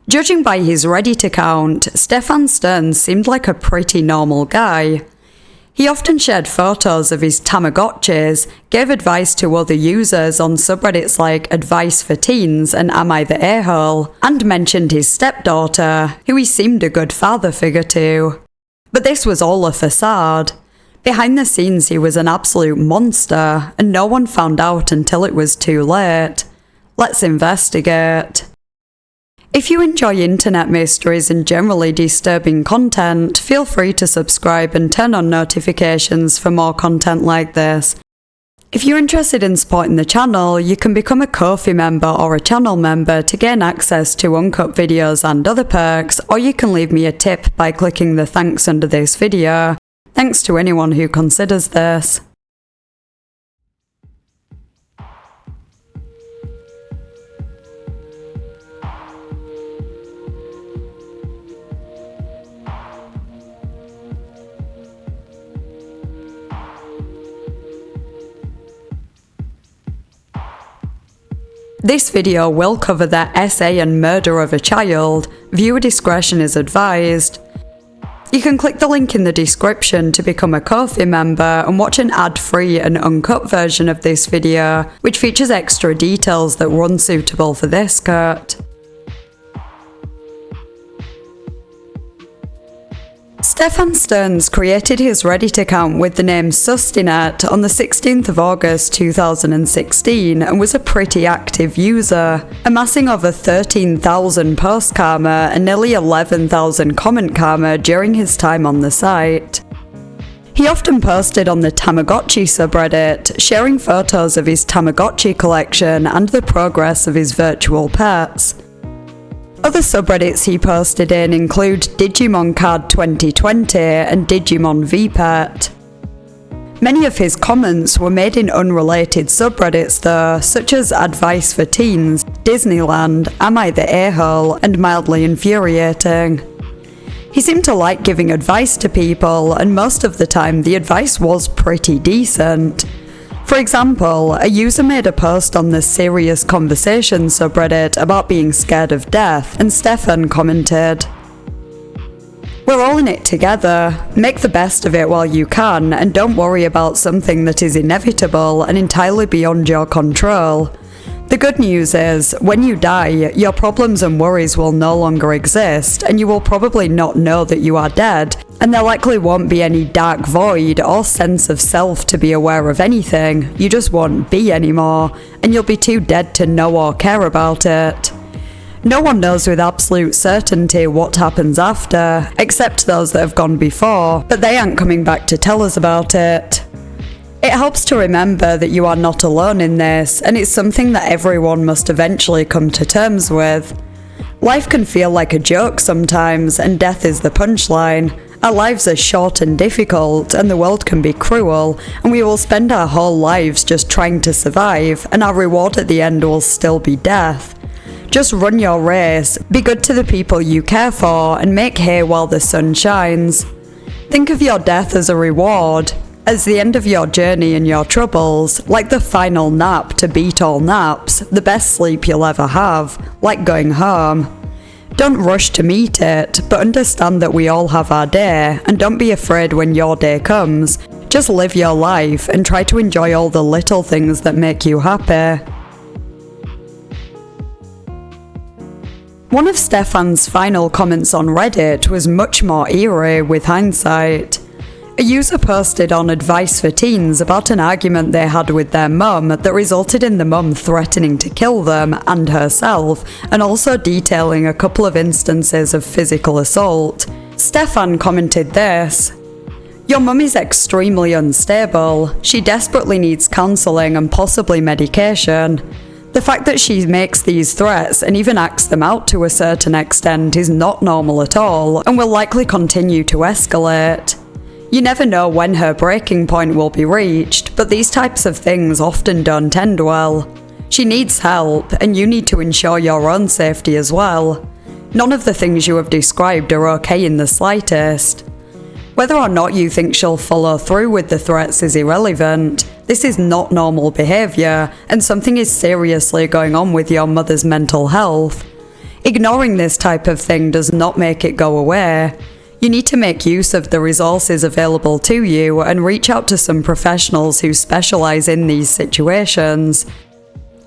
Judging by his Reddit account, Stephan Stearns seemed like a pretty normal guy. He often shared photos of his Tamagotchis, gave advice to other users on subreddits like Advice for Teens and Am I the A-hole, and mentioned his stepdaughter, who he seemed a good father figure to. But this was all a facade. Behind the scenes he was an absolute monster, and no one found out until it was too late. Let's investigate. If you enjoy internet mysteries and generally disturbing content, feel free to subscribe and turn on notifications for more content like this. If you're interested in supporting the channel, you can become a Ko-fi member or a channel member to gain access to uncut videos and other perks, or you can leave me a tip by clicking the thanks under this video. Thanks to anyone who considers this. This video will cover the essay and murder of a child. Viewer discretion is advised. You can click the link in the description to become a Ko-fi member and watch an ad-free and uncut version of this video, which features extra details that were unsuitable for this cut. Stephan Stearns created his Reddit account with the name Sustinet on the 16th of August 2016 and was a pretty active user, amassing over 13,000 post karma and nearly 11,000 comment karma during his time on the site. He often posted on the Tamagotchi subreddit, sharing photos of his Tamagotchi collection and the progress of his virtual pets. Other subreddits he posted in include Digimon Card 2020 and Digimon VPet. Many of his comments were made in unrelated subreddits though, such as Advice for Teens, Disneyland, Am I the A-hole, and Mildly Infuriating. He seemed to like giving advice to people, and most of the time the advice was pretty decent. For example, a user made a post on the Serious Conversation subreddit about being scared of death, and Stephan commented, "We're all in it together. Make the best of it while you can, and don't worry about something that is inevitable and entirely beyond your control. The good news is, when you die, your problems and worries will no longer exist, and you will probably not know that you are dead, and there likely won't be any dark void or sense of self to be aware of anything. You just won't be anymore, and you'll be too dead to know or care about it. No one knows with absolute certainty what happens after, except those that have gone before, but they aren't coming back to tell us about it. It helps to remember that you are not alone in this, and it's something that everyone must eventually come to terms with. Life can feel like a joke sometimes, and death is the punchline. Our lives are short and difficult, and the world can be cruel, and we will spend our whole lives just trying to survive, and our reward at the end will still be death. Just run your race, be good to the people you care for, and make hay while the sun shines. Think of your death as a reward, as the end of your journey and your troubles, like the final nap to beat all naps, the best sleep you'll ever have, like going home. Don't rush to meet it, but understand that we all have our day, and don't be afraid when your day comes. Just live your life and try to enjoy all the little things that make you happy." One of Stephan's final comments on Reddit was much more eerie with hindsight. A user posted on Advice for Teens about an argument they had with their mum that resulted in the mum threatening to kill them and herself, and also detailing a couple of instances of physical assault. Stephan commented this: "Your mum is extremely unstable. She desperately needs counselling and possibly medication. The fact that she makes these threats and even acts them out to a certain extent is not normal at all, and will likely continue to escalate. You never know when her breaking point will be reached, but these types of things often don't end well. She needs help, and you need to ensure your own safety as well. None of the things you have described are okay in the slightest. Whether or not you think she'll follow through with the threats is irrelevant. This is not normal behaviour, and something is seriously going on with your mother's mental health. Ignoring this type of thing does not make it go away. You need to make use of the resources available to you and reach out to some professionals who specialise in these situations.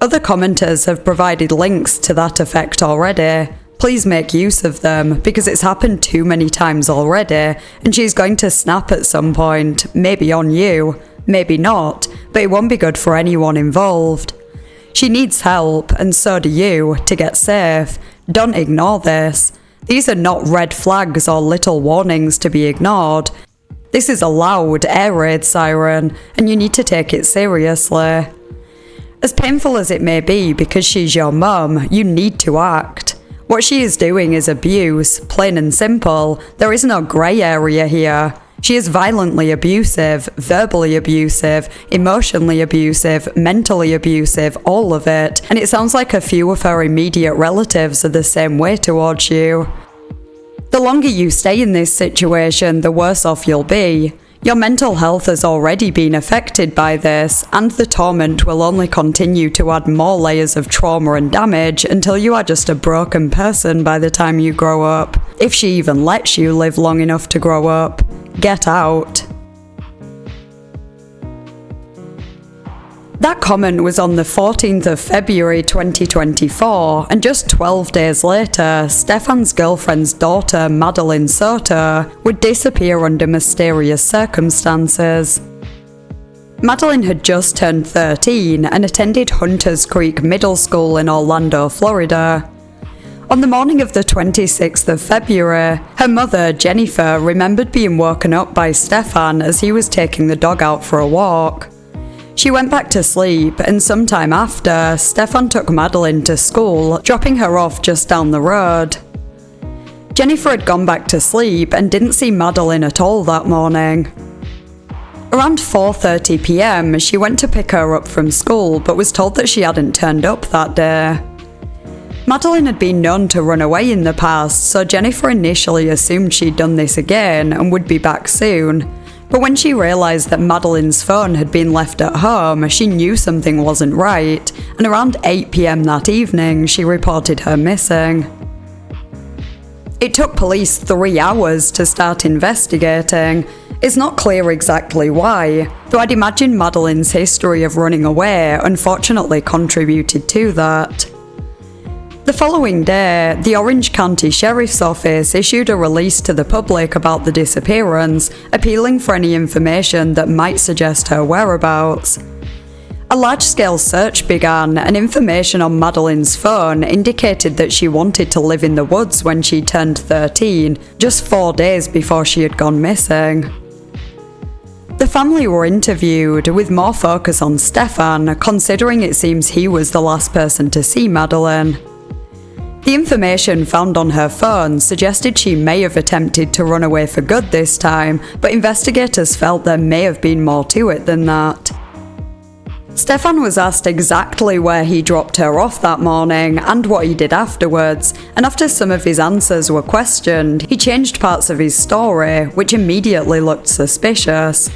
Other commenters have provided links to that effect already. Please make use of them, because it's happened too many times already, and she's going to snap at some point, maybe on you, maybe not, but it won't be good for anyone involved. She needs help, and so do you, to get safe. Don't ignore this. These are not red flags or little warnings to be ignored. This is a loud air raid siren, and you need to take it seriously. As painful as it may be because she's your mum, you need to act. What she is doing is abuse, plain and simple. There is no grey area here. She is violently abusive, verbally abusive, emotionally abusive, mentally abusive, all of it, and it sounds like a few of her immediate relatives are the same way towards you. The longer you stay in this situation, the worse off you'll be. Your mental health has already been affected by this, and the torment will only continue to add more layers of trauma and damage until you are just a broken person by the time you grow up. If she even lets you live long enough to grow up. Get out. That comment was on the 14th of February 2024, and just 12 days later, Stephan's girlfriend's daughter, Madeline Soto, would disappear under mysterious circumstances. Madeline had just turned 13 and attended Hunters Creek Middle School in Orlando, Florida. On the morning of the 26th of February, her mother, Jennifer, remembered being woken up by Stephan as he was taking the dog out for a walk. She went back to sleep, and sometime after, Stephan took Madeline to school, dropping her off just down the road. Jennifer had gone back to sleep and didn't see Madeline at all that morning. Around 4:30 p.m, she went to pick her up from school, but was told that she hadn't turned up that day. Madeline had been known to run away in the past, so Jennifer initially assumed she'd done this again and would be back soon. But when she realised that Madeline's phone had been left at home, she knew something wasn't right, and around 8 p.m. that evening, she reported her missing. It took police 3 hours to start investigating. It's not clear exactly why, though I'd imagine Madeline's history of running away unfortunately contributed to that. The following day, the Orange County Sheriff's Office issued a release to the public about the disappearance, appealing for any information that might suggest her whereabouts. A large-scale search began, and information on Madeline's phone indicated that she wanted to live in the woods when she turned 13, just 4 days before she had gone missing. The family were interviewed, with more focus on Stephan, considering it seems he was the last person to see Madeline. The information found on her phone suggested she may have attempted to run away for good this time, but investigators felt there may have been more to it than that. Stephan was asked exactly where he dropped her off that morning and what he did afterwards, and after some of his answers were questioned, he changed parts of his story, which immediately looked suspicious.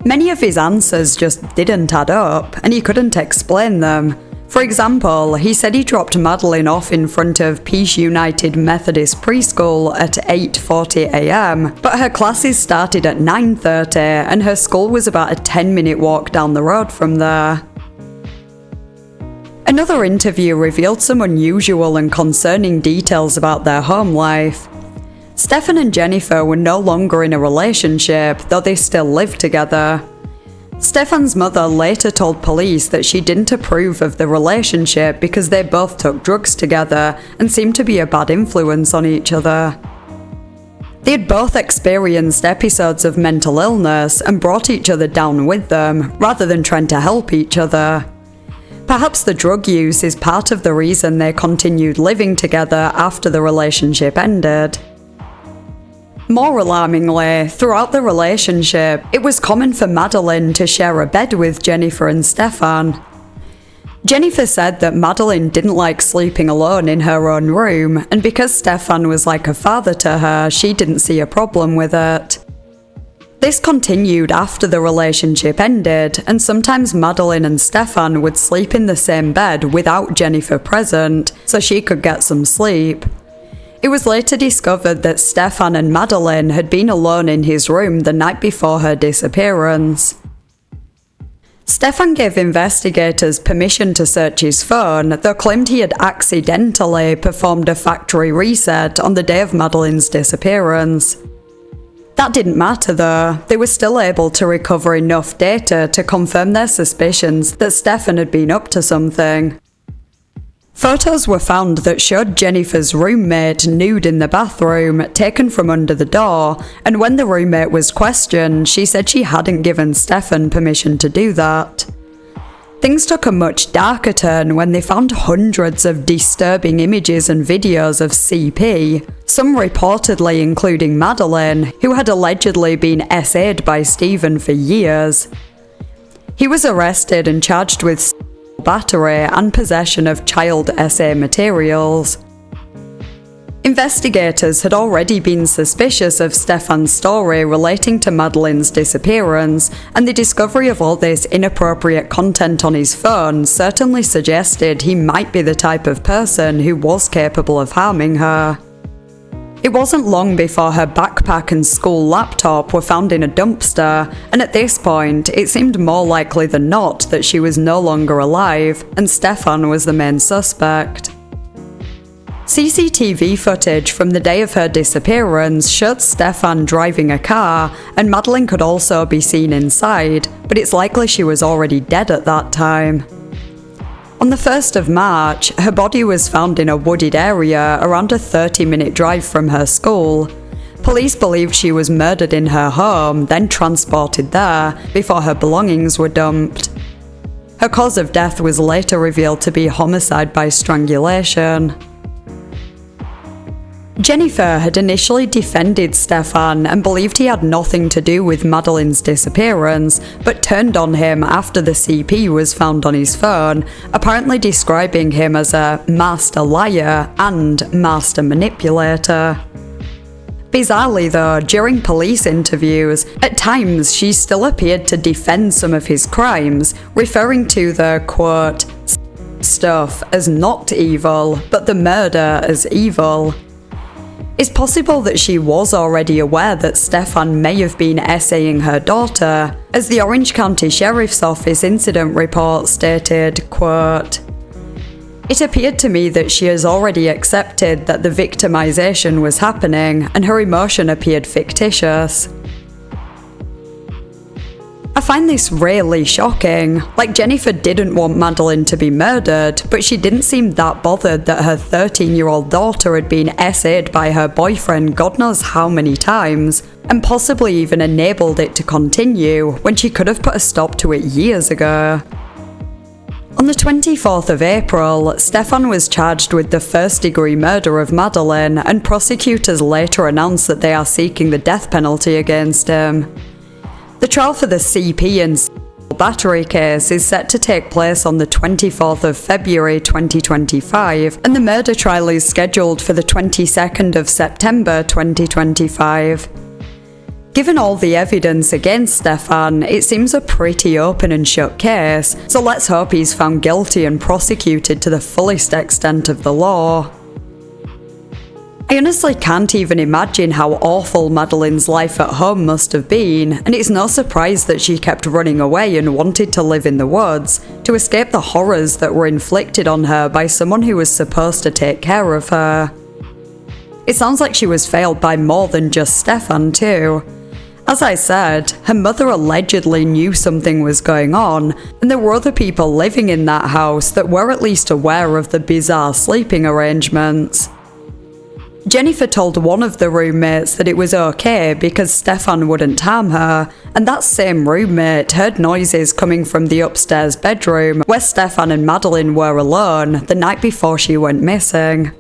Many of his answers just didn't add up, and he couldn't explain them. For example, he said he dropped Madeline off in front of Peace United Methodist Preschool at 8:40 a.m, but her classes started at 9:30 and her school was about a 10-minute walk down the road from there. Another interview revealed some unusual and concerning details about their home life. Stephan and Jennifer were no longer in a relationship, though they still lived together. Stephan's mother later told police that she didn't approve of the relationship because they both took drugs together and seemed to be a bad influence on each other. They had both experienced episodes of mental illness and brought each other down with them, rather than trying to help each other. Perhaps the drug use is part of the reason they continued living together after the relationship ended. More alarmingly, throughout the relationship, it was common for Madeline to share a bed with Jennifer and Stephan. Jennifer said that Madeline didn't like sleeping alone in her own room, and because Stephan was like a father to her, she didn't see a problem with it. This continued after the relationship ended, and sometimes Madeline and Stephan would sleep in the same bed without Jennifer present, so she could get some sleep. It was later discovered that Stephan and Madeline had been alone in his room the night before her disappearance. Stephan gave investigators permission to search his phone, though claimed he had accidentally performed a factory reset on the day of Madeline's disappearance. That didn't matter though, they were still able to recover enough data to confirm their suspicions that Stephan had been up to something. Photos were found that showed Jennifer's roommate nude in the bathroom, taken from under the door, and when the roommate was questioned, she said she hadn't given Stephan permission to do that. Things took a much darker turn when they found hundreds of disturbing images and videos of CP, some reportedly including Madeline, who had allegedly been SA'd by Stephan for years. He was arrested and charged with battery and possession of child SA materials. Investigators had already been suspicious of Stephan's story relating to Madeline's disappearance, and the discovery of all this inappropriate content on his phone certainly suggested he might be the type of person who was capable of harming her. It wasn't long before her backpack and school laptop were found in a dumpster, and at this point, it seemed more likely than not that she was no longer alive, and Stephan was the main suspect. CCTV footage from the day of her disappearance showed Stephan driving a car, and Madeline could also be seen inside, but it's likely she was already dead at that time. On the 1st of March, her body was found in a wooded area around a 30-minute drive from her school. Police believed she was murdered in her home, then transported there, before her belongings were dumped. Her cause of death was later revealed to be homicide by strangulation. Jennifer had initially defended Stephan and believed he had nothing to do with Madeline's disappearance, but turned on him after the CP was found on his phone, apparently describing him as a master liar and master manipulator. Bizarrely though, during police interviews, at times she still appeared to defend some of his crimes, referring to the, quote, stuff as not evil, but the murder as evil. It's possible that she was already aware that Stephan may have been essaying her daughter, as the Orange County Sheriff's Office incident report stated, quote, "It appeared to me that she has already accepted that the victimization was happening, and her emotion appeared fictitious." I find this really shocking. Like, Jennifer didn't want Madeline to be murdered, but she didn't seem that bothered that her 13-year-old daughter had been SA'd by her boyfriend God knows how many times, and possibly even enabled it to continue when she could have put a stop to it years ago. On the 24th of April, Stephan was charged with the first-degree murder of Madeline, and prosecutors later announced that they are seeking the death penalty against him. The trial for the CP and battery case is set to take place on the 24th of February 2025, and the murder trial is scheduled for the 22nd of September 2025. Given all the evidence against Stephan, it seems a pretty open and shut case, so let's hope he's found guilty and prosecuted to the fullest extent of the law. I honestly can't even imagine how awful Madeline's life at home must have been, and it's no surprise that she kept running away and wanted to live in the woods, to escape the horrors that were inflicted on her by someone who was supposed to take care of her. It sounds like she was failed by more than just Stephan too. As I said, her mother allegedly knew something was going on, and there were other people living in that house that were at least aware of the bizarre sleeping arrangements. Jennifer told one of the roommates that it was okay because Stephan wouldn't harm her, and that same roommate heard noises coming from the upstairs bedroom where Stephan and Madeline were alone the night before she went missing.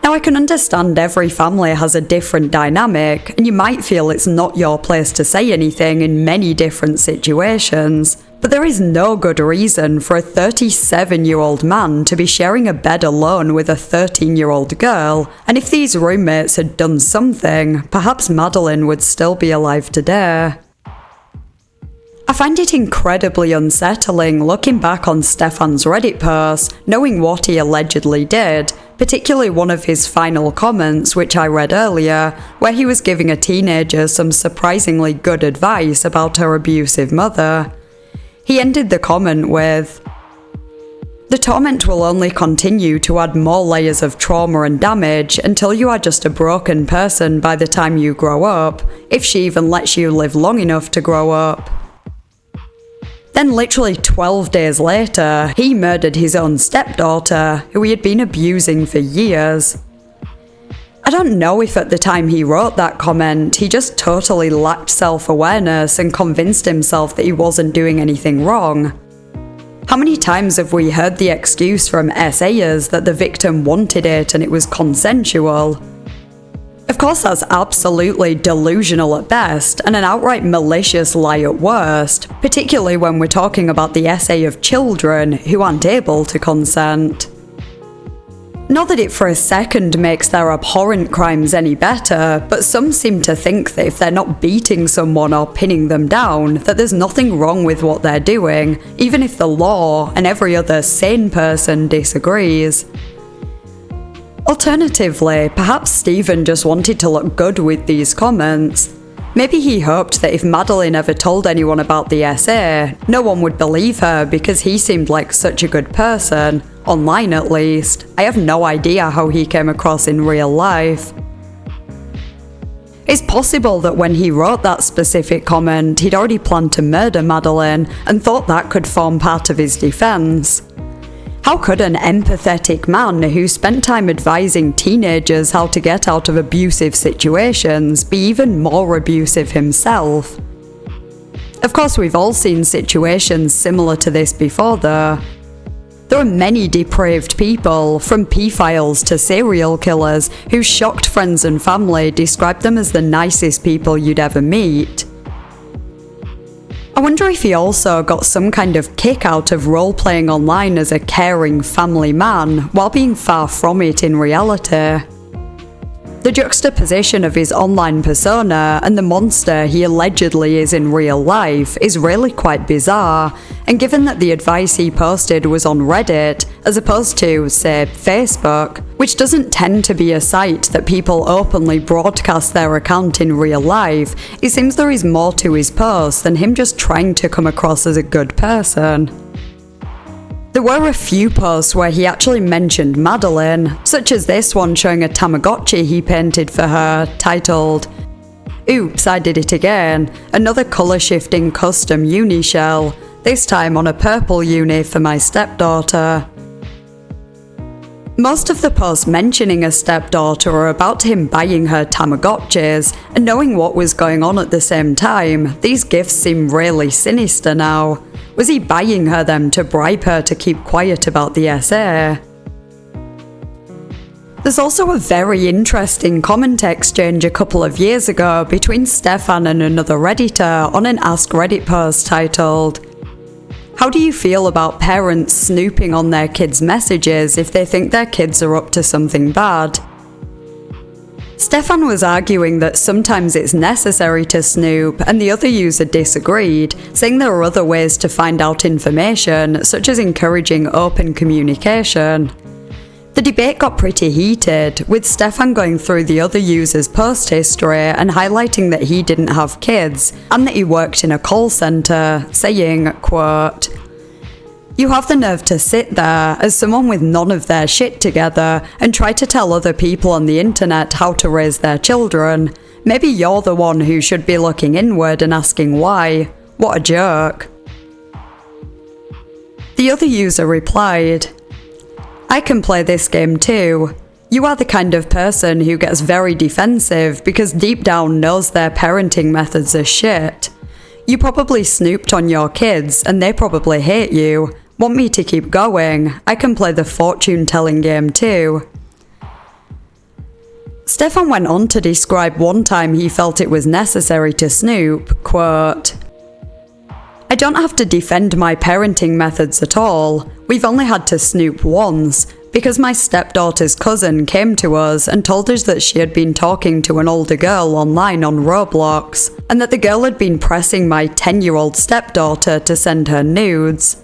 Now, I can understand every family has a different dynamic, and you might feel it's not your place to say anything in many different situations, But there is no good reason for a 37-year-old man to be sharing a bed alone with a 13-year-old girl, and if these roommates had done something, perhaps Madeline would still be alive today. I find it incredibly unsettling looking back on Stephan's Reddit post, knowing what he allegedly did, particularly one of his final comments, which I read earlier, where he was giving a teenager some surprisingly good advice about her abusive mother. He ended the comment with, "The torment will only continue to add more layers of trauma and damage until you are just a broken person by the time you grow up, if she even lets you live long enough to grow up." Then literally 12 days later, he murdered his own stepdaughter, who he had been abusing for years. I don't know if at the time he wrote that comment, he just totally lacked self-awareness and convinced himself that he wasn't doing anything wrong. How many times have we heard the excuse from SAers that the victim wanted it and it was consensual? Of course, that's absolutely delusional at best and an outright malicious lie at worst, particularly when we're talking about the essay of children who aren't able to consent. Not that it for a second makes their abhorrent crimes any better, but some seem to think that if they're not beating someone or pinning them down, that there's nothing wrong with what they're doing, even if the law and every other sane person disagrees. Alternatively, perhaps Stephan just wanted to look good with these comments. Maybe he hoped that if Madeline ever told anyone about the essay, no one would believe her because he seemed like such a good person, online at least. I have no idea how he came across in real life. It's possible that when he wrote that specific comment, he'd already planned to murder Madeline and thought that could form part of his defense. How could an empathetic man who spent time advising teenagers how to get out of abusive situations be even more abusive himself? Of course, we've all seen situations similar to this before though. There are many depraved people, from paedophiles to serial killers, whose shocked friends and family describe them as the nicest people you'd ever meet. I wonder if he also got some kind of kick out of role-playing online as a caring family man, while being far from it in reality. The juxtaposition of his online persona and the monster he allegedly is in real life is really quite bizarre, and given that the advice he posted was on Reddit, as opposed to, say, Facebook, which doesn't tend to be a site that people openly broadcast their account in real life, it seems there is more to his post than him just trying to come across as a good person. There were a few posts where he actually mentioned Madeline, such as this one showing a Tamagotchi he painted for her, titled, "Oops, I did it again, another colour-shifting custom uni shell, this time on a purple uni for my stepdaughter." Most of the posts mentioning a stepdaughter are about him buying her Tamagotchis, and knowing what was going on at the same time, these gifts seem really sinister now. Was he buying her them to bribe her to keep quiet about the essay? There's also a very interesting comment exchange a couple of years ago between Stephan and another Redditor on an Ask Reddit post titled, "How do you feel about parents snooping on their kids' messages if they think their kids are up to something bad?" Stephan was arguing that sometimes it's necessary to snoop, and the other user disagreed, saying there are other ways to find out information, such as encouraging open communication. The debate got pretty heated, with Stephan going through the other user's post history and highlighting that he didn't have kids, and that he worked in a call centre, saying, quote, "You have the nerve to sit there as someone with none of their shit together and try to tell other people on the internet how to raise their children. Maybe you're the one who should be looking inward and asking why. What a jerk." The other user replied, "I can play this game too. You are the kind of person who gets very defensive because deep down knows their parenting methods are shit. You probably snooped on your kids and they probably hate you. Want me to keep going? I can play the fortune-telling game too." Stephan went on to describe one time he felt it was necessary to snoop, quote, I don't have to defend my parenting methods at all. We've only had to snoop once, because my stepdaughter's cousin came to us and told us that she had been talking to an older girl online on Roblox, and that the girl had been pressing my 10-year-old stepdaughter to send her nudes.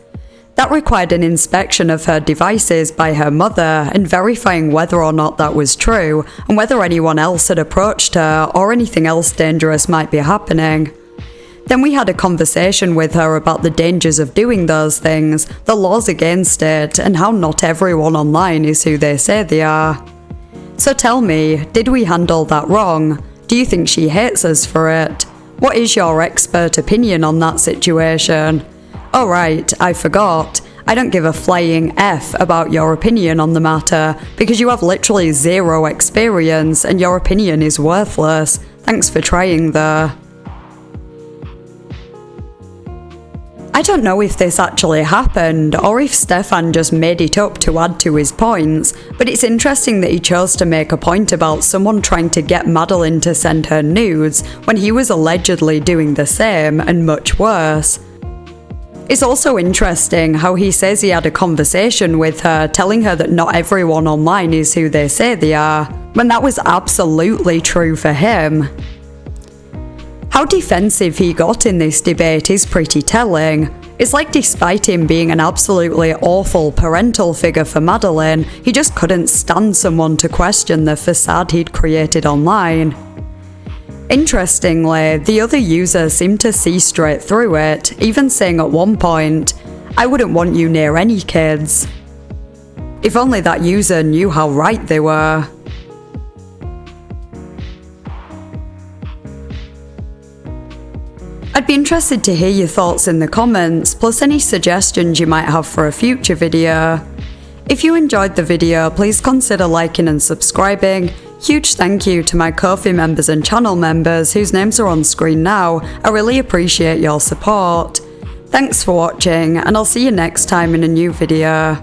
That required an inspection of her devices by her mother and verifying whether or not that was true, and whether anyone else had approached her or anything else dangerous might be happening. Then we had a conversation with her about the dangers of doing those things, the laws against it, and how not everyone online is who they say they are. So tell me, did we handle that wrong? Do you think she hates us for it? What is your expert opinion on that situation? Oh right, I forgot. I don't give a flying F about your opinion on the matter, because you have literally zero experience and your opinion is worthless. Thanks for trying though. I don't know if this actually happened, or if Stephan just made it up to add to his points, but it's interesting that he chose to make a point about someone trying to get Madeline to send her nudes, when he was allegedly doing the same, and much worse. It's also interesting how he says he had a conversation with her, telling her that not everyone online is who they say they are, when that was absolutely true for him. How defensive he got in this debate is pretty telling. It's like despite him being an absolutely awful parental figure for Madeline, he just couldn't stand someone to question the facade he'd created online. Interestingly, the other user seemed to see straight through it, even saying at one point, "I wouldn't want you near any kids." If only that user knew how right they were. I'd be interested to hear your thoughts in the comments, plus any suggestions you might have for a future video. If you enjoyed the video, please consider liking and subscribing. Huge thank you to my Ko-fi members and channel members whose names are on screen now. I really appreciate your support. Thanks for watching, and I'll see you next time in a new video.